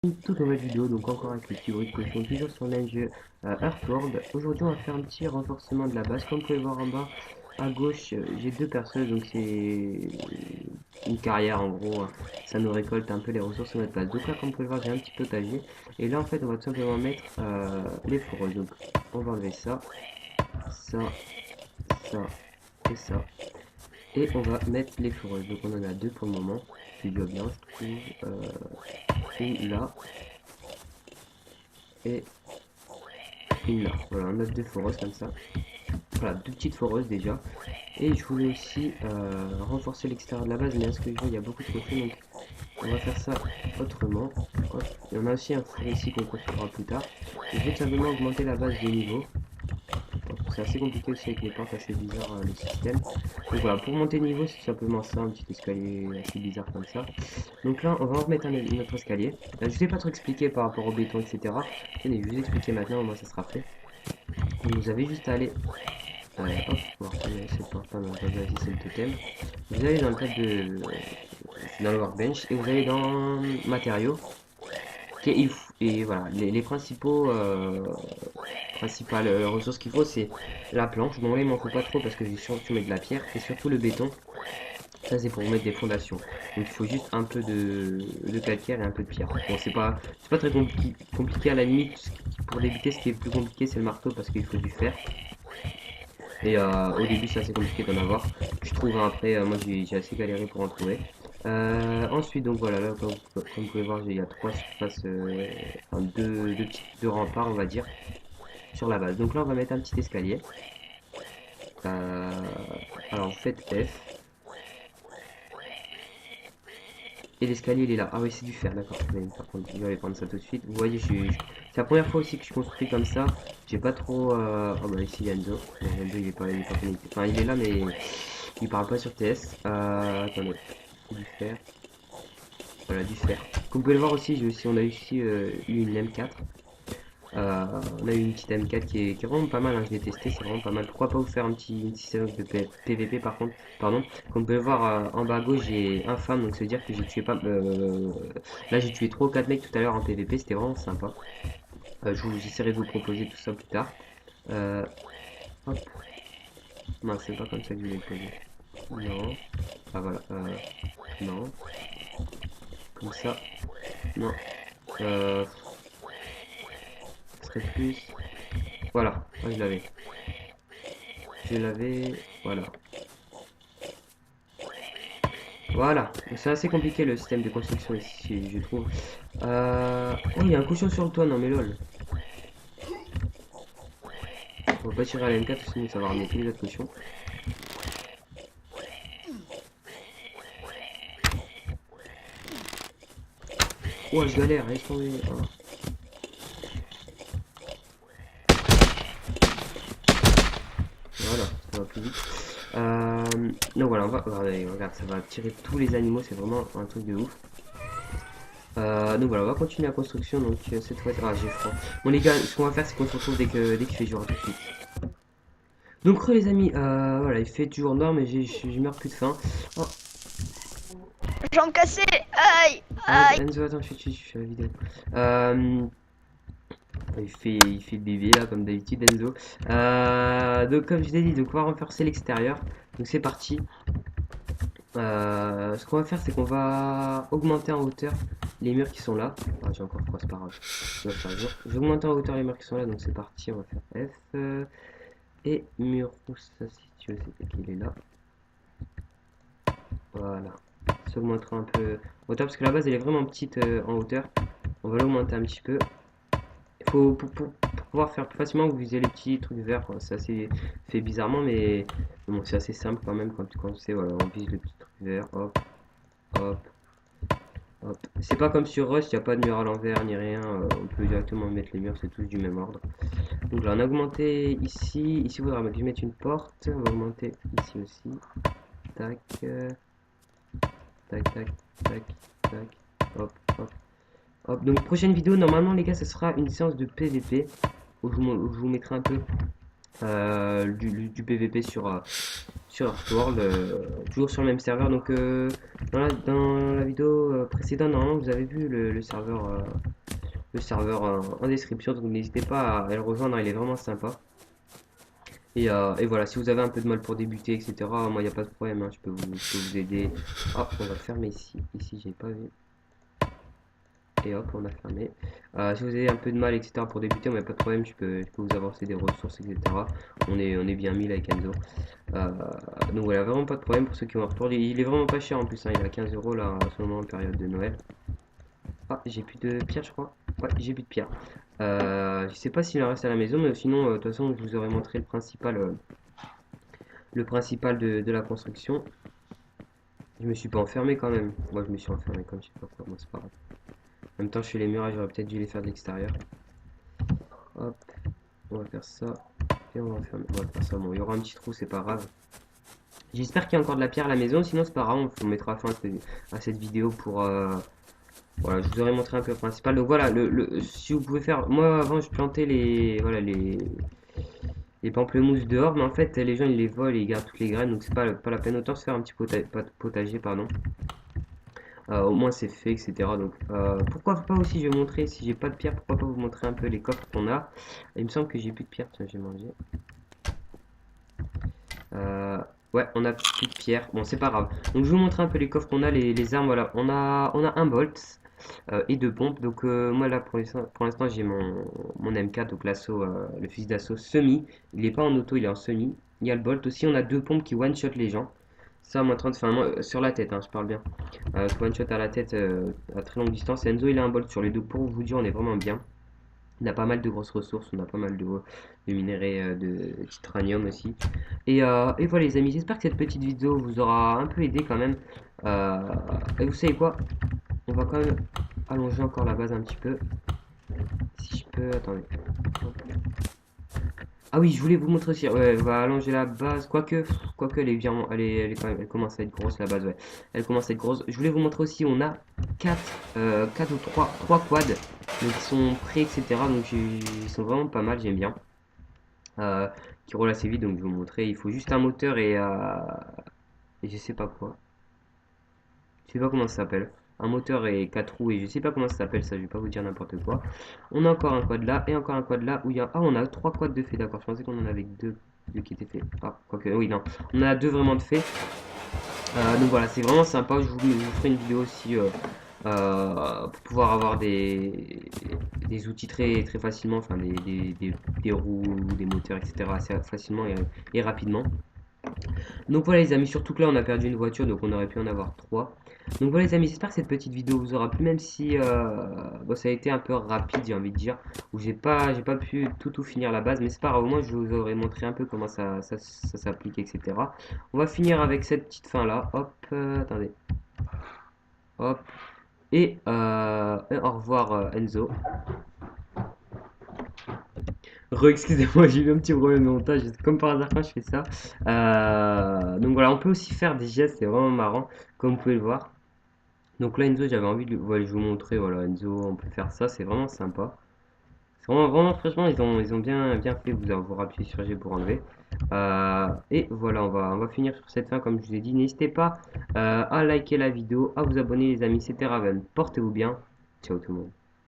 Une toute nouvelle vidéo, donc encore avec le petit bruit de cochon, toujours sur le jeu Earthworld. Aujourd'hui on va faire un petit renforcement de la base. Comme vous pouvez voir en bas à gauche, j'ai deux personnages, donc c'est une carrière en gros, hein. Ça nous récolte un peu les ressources sur notre base. Donc là comme vous pouvez le voir j'ai un petit potager. Et là en fait on va tout simplement mettre les foreuses. Donc on va enlever ça, ça, ça et ça. Et on va mettre les foreuses. Donc on en a deux pour le moment. C'est déjà bien je trouve. Une là et une là. Voilà, on a deux foreuses comme ça. Voilà, deux petites foreuses déjà. Et je voulais aussi renforcer l'extérieur de la base, mais à ce que je vois, il y a beaucoup de cochons, donc on va faire ça autrement. Hop. Et on a aussi un four ici qu'on construira plus tard. Et je vais tout simplement augmenter la base de niveau. C'est assez compliqué aussi avec les portes, assez bizarre le système. Donc voilà, pour monter niveau, c'est tout simplement ça, un petit escalier assez bizarre comme ça. Donc là, on va en remettre notre escalier. Je ne vous ai pas trop expliqué par rapport au béton, etc. Tenez, je vais vous expliquer maintenant, au moins ça sera fait. Donc vous avez juste à aller hop, on va reprendre cette porte là, on va vérifier c'est le totem. Vous allez dans le cadre de dans le workbench et vous allez dans matériaux et voilà les principales ressources qu'il faut c'est la planche. Bon là il m'en faut pas trop parce que j'ai surtout mettre de la pierre et surtout le béton. Ça c'est pour mettre des fondations. Donc il faut juste un peu de calcaire et un peu de pierre. Bon c'est pas très compliqué à la limite. Pour débuter ce qui est plus compliqué c'est le marteau parce qu'il faut du fer. Et au début, c'est assez compliqué d'en avoir. Je trouve hein, après, moi j'ai assez galéré pour en trouver. Ensuite, donc voilà, là, comme vous pouvez voir, il y a trois surfaces, enfin deux remparts, on va dire, sur la base. Donc là, on va mettre un petit escalier. Euh, alors, vous faites F. Et l'escalier, il est là. Ah oui, c'est du fer, d'accord. Par contre, je vais aller prendre ça tout de suite. Vous voyez, c'est la première fois aussi que je construis comme ça. J'ai pas trop... Oh bah ici, il y a Enzo. Bon, Enzo, il est pas connecté. Enfin, il est là, mais il parle pas sur TS. Attendez. Du fer. Voilà, du fer. Comme vous pouvez le voir aussi, on a ici eu une M4. On a eu une petite M4 qui est vraiment pas mal, hein, je l'ai testé, c'est vraiment pas mal. Pourquoi pas vous faire une petite séance de PVP par contre, pardon. Comme vous pouvez le voir en bas à gauche, j'ai un femme, donc ça veut dire que j'ai tué pas. Là j'ai tué 3 ou 4 mecs tout à l'heure en PVP, c'était vraiment sympa. J'essaierai de vous proposer tout ça plus tard. Hop. Non, c'est pas comme ça que je voulais le poser. Non. Ah voilà. Non. Comme ça. Non. Ce serait plus. Voilà. Ah, je l'avais. Je l'avais. Voilà. Voilà. C'est assez compliqué le système de construction ici, je trouve. Oh, il y a un cochon sur le toit. Non, mais lol. On va pas tirer à la M4 sinon ça va ramener tous les autres cochons. Oh, je galère. Laisse tomber. Oh. Voilà, ça va plus vite. Donc voilà, regarde, ça va tirer tous les animaux, c'est vraiment un truc de ouf. Donc voilà, on va continuer la construction. Donc cette fois, ah j'ai froid. Bon les gars, ce qu'on va faire, c'est qu'on se retrouve dès qu'il fait jour, tout de suite. Donc les amis, voilà, il fait toujours noir, mais je meurs plus de faim. Oh, Jambe cassée. Aïe. arrête, Aïe. Enzo, attends, je fais la vidéo. Il fait le bébé là, comme d'habitude, Enzo. Donc comme je l'ai dit, donc on va renforcer l'extérieur. Donc c'est parti. Ce qu'on va faire, c'est qu'on va augmenter en hauteur les murs qui sont là. Ah, j'ai encore quoi, c'est pas grave. Je vais augmenter en hauteur les murs qui sont là, donc c'est parti. On va faire F. Et mur où ça se situe, c'est qu'il est là. Voilà. Ça augmentera un peu en hauteur, parce que la base elle est vraiment petite en hauteur. On va l'augmenter un petit peu. Il faut, pour pouvoir faire plus facilement, vous visez les petits trucs verts. C'est assez fait bizarrement, mais bon, c'est assez simple quand même quand on sait. Voilà, on vise les petits trucs verts. Hop, hop. Hop. C'est pas comme sur Rust, il n'y a pas de mur à l'envers ni rien, on peut directement mettre les murs, c'est tous du même ordre. Donc là on a augmenté ici, ici il faudra mettre une porte, on va augmenter ici aussi. Tac, tac, tac, tac, tac, hop, hop, hop. Donc prochaine vidéo, normalement les gars, ce sera une séance de PVP où je vous mettrai un peu du PVP sur Earthworld, toujours sur le même serveur. Donc dans la vidéo précédente, normalement vous avez vu le serveur en description, donc n'hésitez pas à le rejoindre, il est vraiment sympa. Et voilà, si vous avez un peu de mal pour débuter, etc., moi il n'y a pas de problème, hein, je peux vous aider. Hop, on va fermer ici. Ici, j'ai pas vu. Et hop, on a fermé. Si vous avez un peu de mal, etc., pour débuter, moi il n'y a pas de problème, je peux vous avancer des ressources, etc. On est bien mis là avec Enzo. Donc voilà, vraiment pas de problème pour ceux qui vont retourner. Il est vraiment pas cher en plus, hein, il est à 15 € là en ce moment en période de Noël. Ah, j'ai plus de pierre, je crois. Ouais, j'ai plus de pierre. Je sais pas s'il en reste à la maison, mais sinon, de toute façon, je vous aurais montré le principal de la construction. Je me suis pas enfermé quand même. Moi, je me suis enfermé comme je sais pas quoi. Moi, c'est pas grave. En même temps, je fais les murailles, j'aurais peut-être dû les faire de l'extérieur. Hop, on va faire ça. Et on va faire ça. Bon, il y aura un petit trou, c'est pas grave. J'espère qu'il y a encore de la pierre à la maison, sinon c'est pas grave, on mettra fin à cette vidéo pour... voilà, je vous aurais montré un peu le principal. Donc voilà, si vous pouvez faire... Moi, avant, je plantais voilà, les pamplemousses dehors, mais en fait, les gens, ils les volent et ils gardent toutes les graines, donc c'est pas la peine. Autant se faire un petit potager, pardon. Au moins, c'est fait, etc. Donc, pourquoi pas aussi, je vais montrer, si j'ai pas de pierre, pourquoi pas vous montrer un peu les coffres qu'on a. Il me semble que j'ai plus de pierre, tiens, j'ai mangé. Euh, ouais, on a plus de pierre. Bon, c'est pas grave. Donc, je vais vous montrer un peu les coffres qu'on a, les armes. Voilà, on a un bolt et deux pompes. Donc, moi là, pour l'instant, j'ai mon M4, donc l'assaut, le fusil d'assaut semi. Il est pas en auto, il est en semi. Il y a le bolt aussi. On a deux pompes qui one-shot les gens. Ça, moins 30, enfin, sur la tête, hein, je parle bien. One-shot à la tête à très longue distance. Enzo, il a un bolt sur les deux. Pour vous dire, on est vraiment bien. On a pas mal de grosses ressources, on a pas mal de minerais de titanium aussi. Et voilà les amis, j'espère que cette petite vidéo vous aura un peu aidé quand même. Euh, et vous savez quoi? On va quand même allonger encore la base un petit peu. Si je peux, attendez. Ah oui, je voulais vous montrer aussi. Ouais, on va allonger la base. Quoique elle est bien, elle est quand même, elle commence à être grosse la base. Ouais, elle commence à être grosse. Je voulais vous montrer aussi. On a 4 ou 3 quads, donc ils sont prêts, etc. Donc ils sont vraiment pas mal. J'aime bien. Euh, qui roulent assez vite. Donc je vais vous montrer. Il faut juste un moteur et je sais pas quoi. Je sais pas comment ça s'appelle. Un moteur et 4 roues et je sais pas comment ça s'appelle ça, je vais pas vous dire n'importe quoi. On a encore un quad là et encore un quad là où il y a... Ah, on a 3 quads de fait, d'accord. Je pensais qu'on en avait que deux qui étaient faits. Ah, quoique, oui, non. On en a deux vraiment de fait. Donc voilà, c'est vraiment sympa. Je vous ferai une vidéo aussi pour pouvoir avoir des outils très, très facilement, enfin des roues, des moteurs, etc. assez facilement et rapidement. Donc voilà les amis, surtout que là on a perdu une voiture, donc on aurait pu en avoir trois. Donc voilà les amis, j'espère que cette petite vidéo vous aura plu, même si bon, ça a été un peu rapide, j'ai envie de dire, où j'ai pas pu tout finir la base, mais c'est pas grave, au moins je vous aurais montré un peu comment ça s'applique, etc. On va finir avec cette petite fin là, hop, attendez, hop, et au revoir Enzo. Excusez-moi, j'ai eu un petit problème de montage, comme par hasard quand je fais ça. Donc voilà, on peut aussi faire des gestes, c'est vraiment marrant, comme vous pouvez le voir. Donc là, Enzo, j'avais envie de voilà, je vous montrer, voilà, Enzo, on peut faire ça, c'est vraiment sympa. C'est vraiment, franchement, ils ont bien fait, vous appuyez sur G pour enlever. Et voilà, on va finir sur cette fin, comme je vous ai dit. N'hésitez pas à liker la vidéo, à vous abonner, les amis, c'était Raven. Portez-vous bien. Ciao tout le monde.